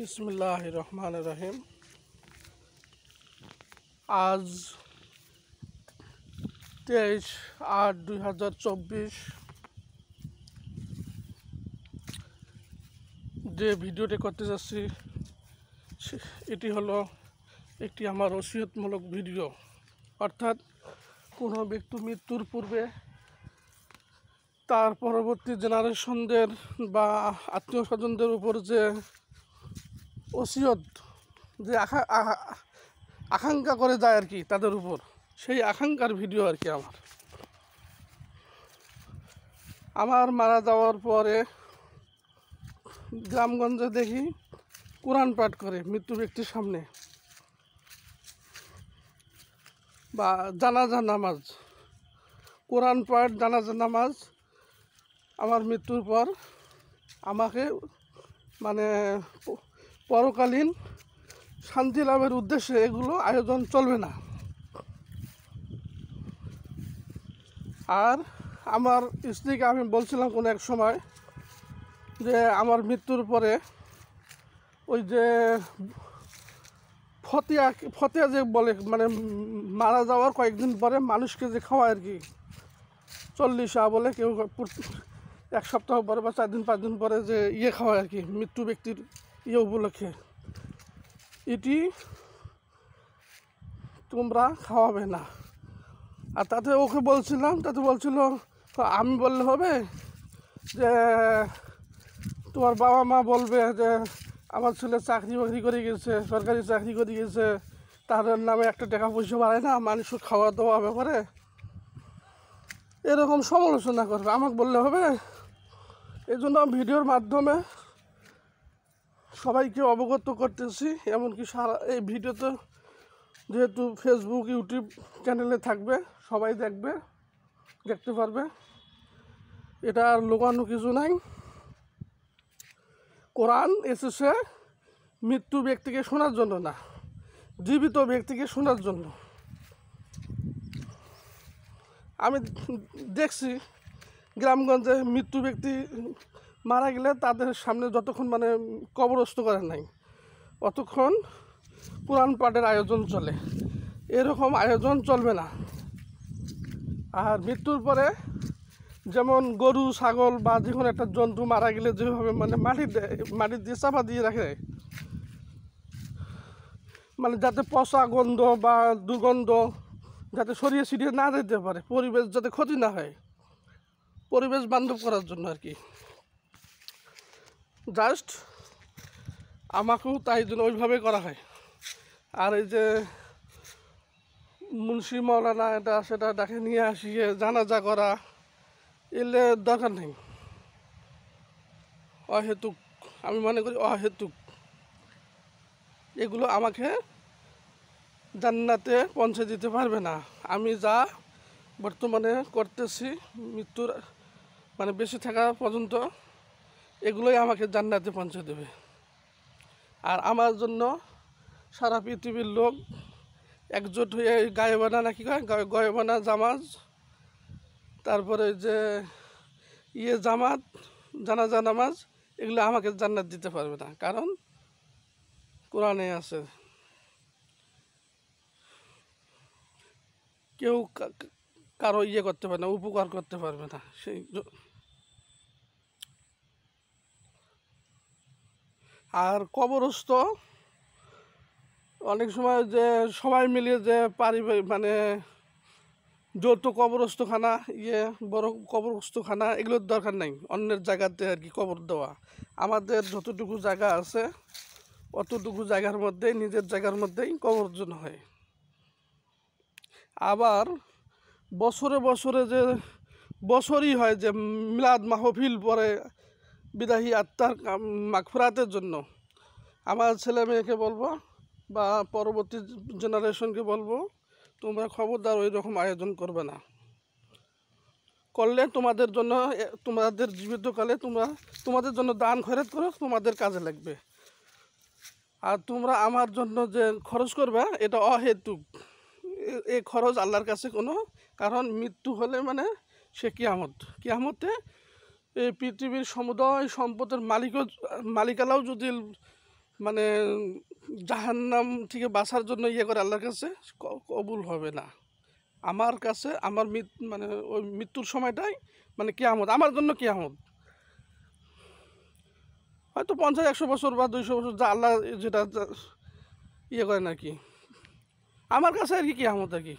বিসমিল্লাহির রহমানির রহিম। আজ 23/8/2024 যে ভিডিওটি করতে যাচ্ছি এটি হলো একটি আমার ওসিয়তমূলক ভিডিও। অর্থাৎ কোনো ব্যক্তি মৃত্যুর পূর্বে তার পরবর্তী জেনারেশনদের বা আত্মীয় স্বজনদের উপর যে ওসিয়ত যে আকাঙ্ক্ষা করে যায় আর কি তাদের উপর, সেই আকাঙ্ক্ষার ভিডিও আর কি। আমার মারা যাওয়ার পরে গ্রামগঞ্জে দেখি কোরআন পাঠ করে মৃত্যু ব্যক্তির সামনে, বা জানাজা নামাজ, কোরআন পাঠ, জানাজা নামাজ আমার মৃত্যুর পর আমাকে পরকালীন শান্তি লাভের উদ্দেশ্যে এগুলো আয়োজন চলবে না। আর আমার স্ত্রীকে আমি বলছিলাম কোনো এক সময় যে আমার মৃত্যুর পরে ওই যে ফতিয়া যে বলে, মারা যাওয়ার কয়েকদিন পরে মানুষকে যে খাওয়ায় আর কি, 40 বলে, কেউ 1 সপ্তাহ পরে বা 4 দিন 5 দিন পরে যে খাওয়ায় আর কি মৃত্যু ব্যক্তির উপলক্ষে, এটি তোমরা খাওয়াবে না। আর তাতে ওকে বলছিলাম, তাতে বলছিল আমি বললে হবে যে তোমার বাবা মা বলবে যে আমার ছেলে চাকরি বাকরি করে গেছে, সরকারি চাকরি করে গেছে, তাদের নামে একটা টাকা পয়সা বাড়ায় না, মানুষের খাওয়া দাওয়া ব্যাপারে এরকম সমালোচনা করবে, আমাকে বললে হবে। এই জন্য ভিডিওর মাধ্যমে সবাইকে অবগত করতেছি। এমনকি এই ভিডিওতে যেহেতু ফেসবুক ইউটিউব চ্যানেলে থাকবে, সবাই দেখতে পারবে, এটা আর লুকানো কিছু নাই। কোরআন এসেছে মৃত্যু ব্যক্তিকে শোনার জন্য না, জীবিত ব্যক্তিকে শোনার জন্য। আমি দেখছি গ্রামগঞ্জে মৃত্যু ব্যক্তি মারা গেলে তাদের সামনে যতক্ষণ কবরস্থ করে নাই অতক্ষণ কোরআন পাঠের আয়োজন চলে। এরকম আয়োজন চলবে না। আর মৃত্যুর পরে যেমন গরু, ছাগল বা যে কোনো একটা জন্তু মারা গেলে যেভাবে মাটি দিয়ে চাপা দিয়ে রাখে, যাতে পচা গন্ধ বা দুর্গন্ধ যাতে ছড়িয়ে ছিটিয়ে না যেতে পারে, পরিবেশ যাতে ক্ষতি না হয়, পরিবেশ বান্ধব করার জন্য আর কি। জাস্ট আমাকেও তাই জন্য ওইভাবে করা হয়। আর এই যে মুন্সি মৌলানা এটা সেটা ডাকে নিয়ে আসিয়ে জানাজা করা, এলে দরকার নেই, অহেতুক, আমি মনে করি অহেতুক। এগুলো আমাকে জান্নাতে পৌঁছে দিতে পারবে না। আমি যা বর্তমানে করতেছি মৃত্যুর বেঁচে থাকা পর্যন্ত, এগুলোই আমাকে জান্নাতে পৌঁছে দেবে। আর আমার জন্য সারা পৃথিবীর লোক একজোট হয়ে গায়েবানা নাকি গয়েবানা জামাজ, তারপরে যে জামাত, জানাজা নামাজ, এগুলো আমাকে জান্নাত দিতে পারবে না। কারণ কোরআনে আছে কেউ কারো করতে পারে না, উপকার করতে পারবে না। আর কবরস্থ অনেক সময় যে সবাই মিলিয়ে যে যৌথ কবরস্থখানা, বড় কবরস্থখানা, এগুলোর দরকার নাই। অন্যের জায়গাতে আর কি কবর দেওয়া, আমাদের যতটুকু জায়গা আছে অতটুকু জায়গার মধ্যেই, নিজের জায়গার মধ্যেই কবর জন্য হয়। আবার বছরে যে বছরই হয় যে মিলাদ মাহফিল পরে বিদায়ী আত্মার মাগফিরাতের জন্য, আমার ছেলে মেয়েকে বলবো বা পরবর্তী জেনারেশনকে বলবো, তোমরা খবরদার ওই রকম আয়োজন করবে না। করলে তোমাদের জন্য, তোমাদের জীবিতকালে তোমাদের জন্য দান খয়রাত করো, তোমাদের কাজে লাগবে। আর তোমরা আমার জন্য যে খরচ করবে এটা অহেতুক। এই খরচ আল্লাহর কাছে কোনো, কারণ মৃত্যু হলে সে কিয়ামতে এই পৃথিবীর সমুদয় সম্পদের মালিকালাও যদি মানে জাহান্নাম থেকে বাঁচার জন্য ইয়ে করে আল্লাহর কাছে কবুল হবে না। আমার কাছে আমার মানে ওই মৃত্যুর সময়টাই মানে কিয়ামত, আমার জন্য কিয়ামত। হয়তো 50-100 বছর বা 200 বছর যা আল্লাহ যেটা ইয়ে করেন আর কি, আমার কাছে আর কি কিয়ামত আর কি।